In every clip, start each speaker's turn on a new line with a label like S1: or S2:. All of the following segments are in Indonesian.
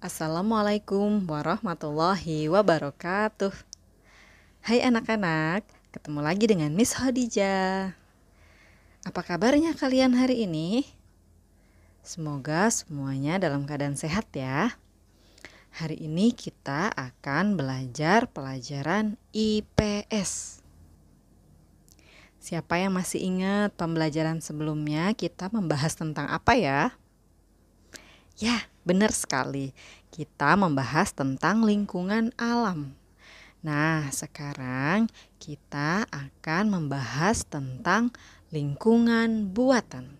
S1: Assalamualaikum warahmatullahi wabarakatuh. Hai anak-anak, ketemu lagi dengan Miss Khadijah. Apa kabarnya kalian hari ini? Semoga semuanya dalam keadaan sehat ya. Hari ini kita akan belajar pelajaran IPS. Siapa yang masih ingat pembelajaran sebelumnya kita membahas tentang apa ya? Ya, benar sekali. Kita membahas tentang lingkungan alam. Nah, sekarang kita akan membahas tentang lingkungan buatan.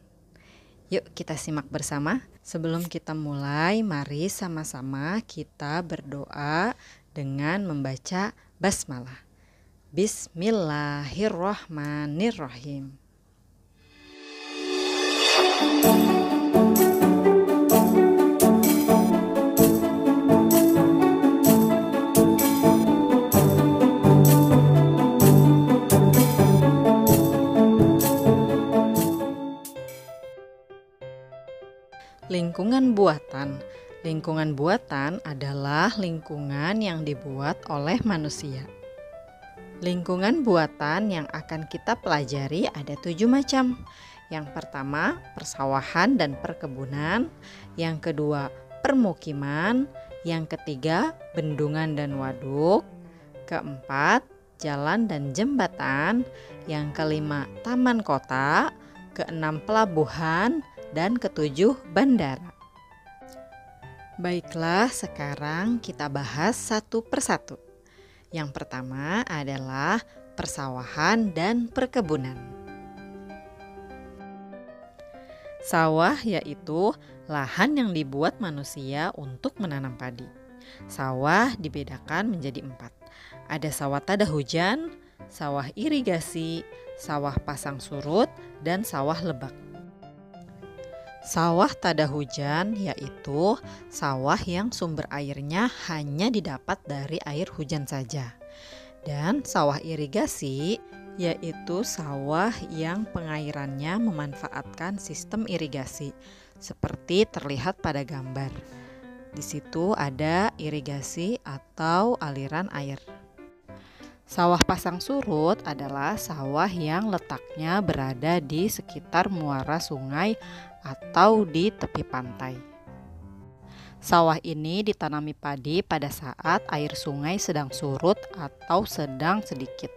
S1: Yuk kita simak bersama. Sebelum kita mulai, mari sama-sama kita berdoa dengan membaca basmalah. Bismillahirrahmanirrahim. Lingkungan buatan. Lingkungan buatan adalah lingkungan yang dibuat oleh manusia. Lingkungan buatan yang akan kita pelajari ada 7 macam. Yang pertama, persawahan dan perkebunan. Yang kedua, permukiman. Yang ketiga, bendungan dan waduk. Keempat, jalan dan jembatan. Yang kelima, taman kota. Keenam, pelabuhan. Dan ketujuh, bandara. Baiklah, sekarang kita bahas satu persatu. Yang pertama adalah persawahan dan perkebunan. Sawah yaitu lahan yang dibuat manusia untuk menanam padi. Sawah dibedakan menjadi 4. Ada sawah tada hujan, sawah irigasi, sawah pasang surut, dan sawah lebak. Sawah tada hujan yaitu sawah yang sumber airnya hanya didapat dari air hujan saja. Dan sawah irigasi yaitu sawah yang pengairannya memanfaatkan sistem irigasi seperti terlihat pada gambar. Di situ ada irigasi atau aliran air. Sawah pasang surut adalah sawah yang letaknya berada di sekitar muara sungai atau di tepi pantai. Sawah ini ditanami padi pada saat air sungai sedang surut atau sedang sedikit.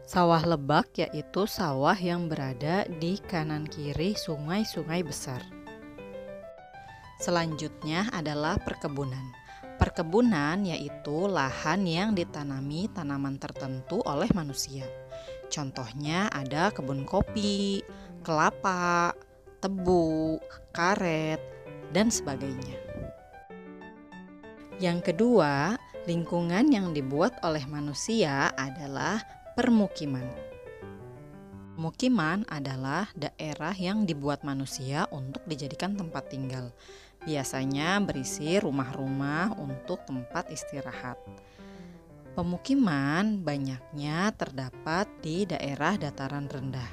S1: Sawah lebak yaitu sawah yang berada di kanan kiri sungai-sungai besar. Selanjutnya adalah perkebunan. Perkebunan yaitu lahan yang ditanami tanaman tertentu oleh manusia. Contohnya ada kebun kopi, kelapa, tebu, karet, dan sebagainya. Yang kedua, lingkungan yang dibuat oleh manusia adalah permukiman. Permukiman adalah daerah yang dibuat manusia untuk dijadikan tempat tinggal. Biasanya berisi rumah-rumah untuk tempat istirahat. Pemukiman banyaknya terdapat di daerah dataran rendah.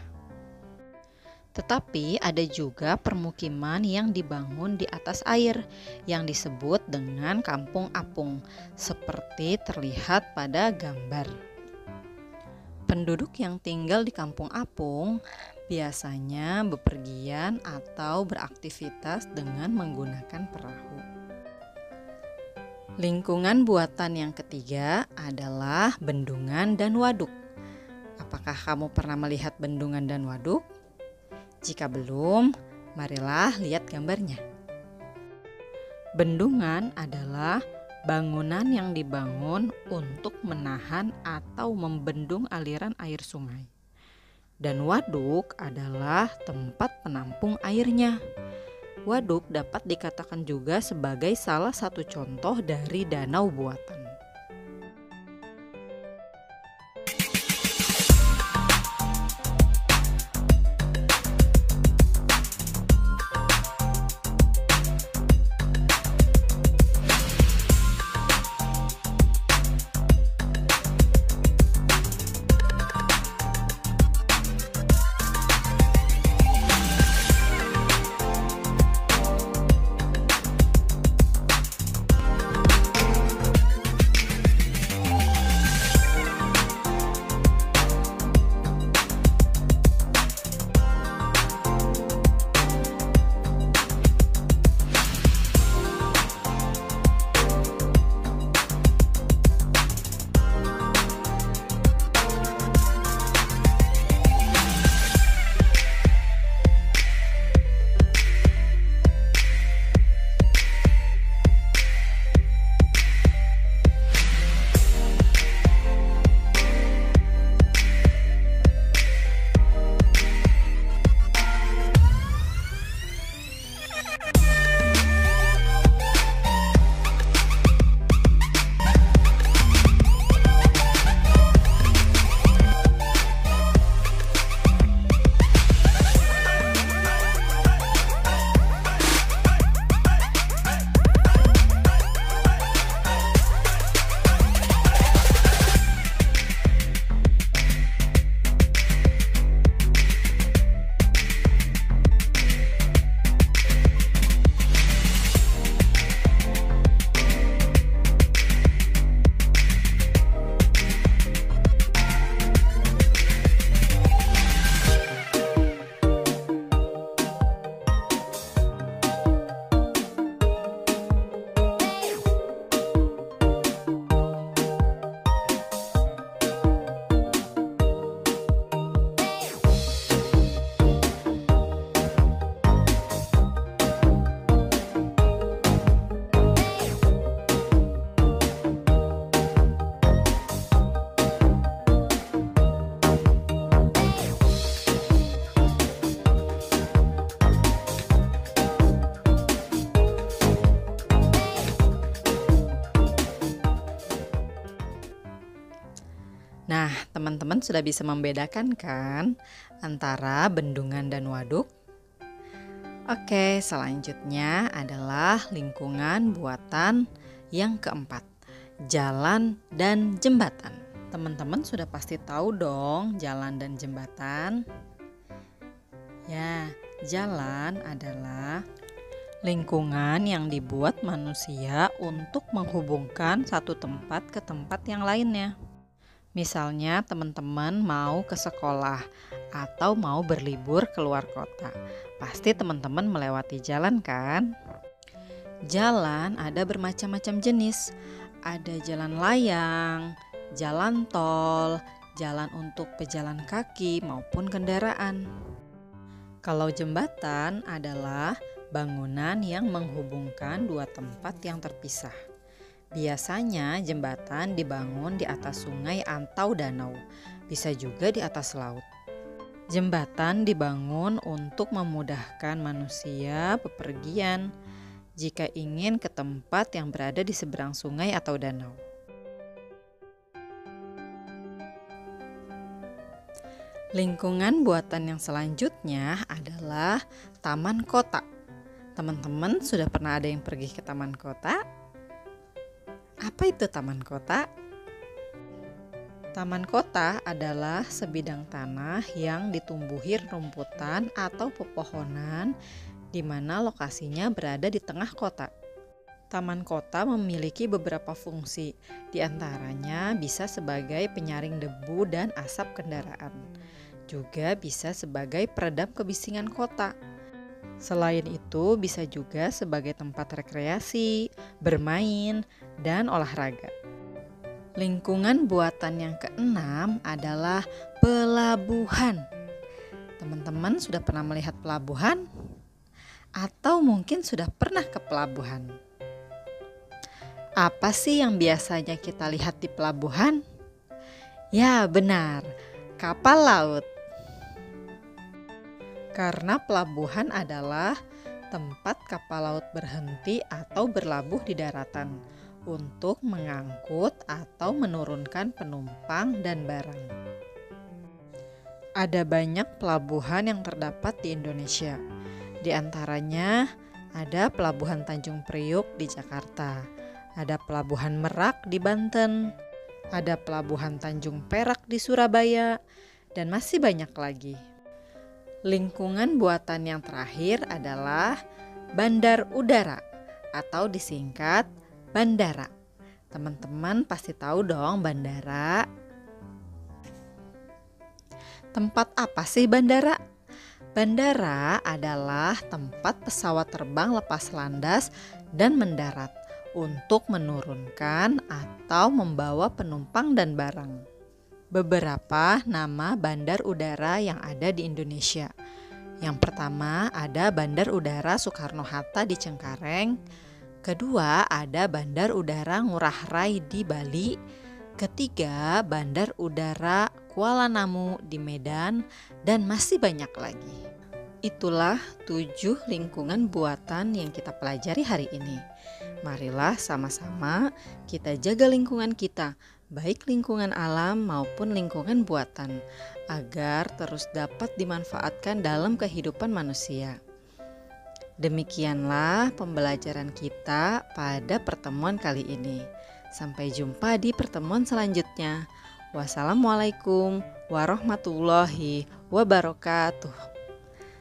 S1: Tetapi ada juga permukiman yang dibangun di atas air yang disebut dengan kampung apung, seperti terlihat pada gambar. Penduduk yang tinggal di kampung apung biasanya bepergian atau beraktivitas dengan menggunakan perahu. Lingkungan buatan yang ketiga adalah bendungan dan waduk. Apakah kamu pernah melihat bendungan dan waduk? Jika belum, marilah lihat gambarnya. Bendungan adalah bangunan yang dibangun untuk menahan atau membendung aliran air sungai. Dan waduk adalah tempat penampung airnya. Waduk dapat dikatakan juga sebagai salah satu contoh dari danau buatan. Teman-teman sudah bisa membedakan kan antara bendungan dan waduk? Oke, selanjutnya adalah lingkungan buatan yang keempat, jalan dan jembatan. Teman-teman sudah pasti tahu dong jalan dan jembatan. Ya, jalan adalah lingkungan yang dibuat manusia untuk menghubungkan satu tempat ke tempat yang lainnya. Misalnya teman-teman mau ke sekolah atau mau berlibur keluar kota. Pasti teman-teman melewati jalan kan? Jalan ada bermacam-macam jenis. Ada jalan layang, jalan tol, jalan untuk pejalan kaki maupun kendaraan. Kalau jembatan adalah bangunan yang menghubungkan dua tempat yang terpisah. Biasanya jembatan dibangun di atas sungai atau danau, bisa juga di atas laut. Jembatan dibangun untuk memudahkan manusia bepergian jika ingin ke tempat yang berada di seberang sungai atau danau. Lingkungan buatan yang selanjutnya adalah taman kota. Teman-teman sudah pernah ada yang pergi ke taman kota? Apa itu taman kota? Taman kota adalah sebidang tanah yang ditumbuhi rumputan atau pepohonan di mana lokasinya berada di tengah kota. Taman kota memiliki beberapa fungsi, di antaranya bisa sebagai penyaring debu dan asap kendaraan. Juga bisa sebagai peredam kebisingan kota. Selain itu, bisa juga sebagai tempat rekreasi, bermain, dan olahraga. Lingkungan buatan yang keenam adalah pelabuhan. Teman-teman sudah pernah melihat pelabuhan? Atau mungkin sudah pernah ke pelabuhan? Apa sih yang biasanya kita lihat di pelabuhan? Ya, benar, kapal laut. Karena pelabuhan adalah tempat kapal laut berhenti atau berlabuh di daratan untuk mengangkut atau menurunkan penumpang dan barang. Ada banyak pelabuhan yang terdapat di Indonesia. Di antaranya ada Pelabuhan Tanjung Priuk di Jakarta, ada Pelabuhan Merak di Banten, ada Pelabuhan Tanjung Perak di Surabaya, dan masih banyak lagi. Lingkungan buatan yang terakhir adalah bandar udara atau disingkat bandara. Teman-teman pasti tahu dong bandara. Tempat apa sih bandara? Bandara adalah tempat pesawat terbang lepas landas dan mendarat untuk menurunkan atau membawa penumpang dan barang. Beberapa nama bandar udara yang ada di Indonesia. Yang pertama ada Bandar Udara Soekarno-Hatta di Cengkareng. Kedua ada Bandar Udara Ngurah Rai di Bali. Ketiga Bandar Udara Kuala Namu di Medan, dan masih banyak lagi. Itulah 7 lingkungan buatan yang kita pelajari hari ini. Marilah sama-sama kita jaga lingkungan kita, baik lingkungan alam maupun lingkungan buatan, agar terus dapat dimanfaatkan dalam kehidupan manusia. Demikianlah pembelajaran kita pada pertemuan kali ini. Sampai jumpa di pertemuan selanjutnya. Wassalamualaikum warahmatullahi wabarakatuh.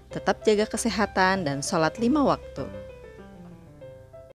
S1: Tetap jaga kesehatan dan sholat 5 waktu.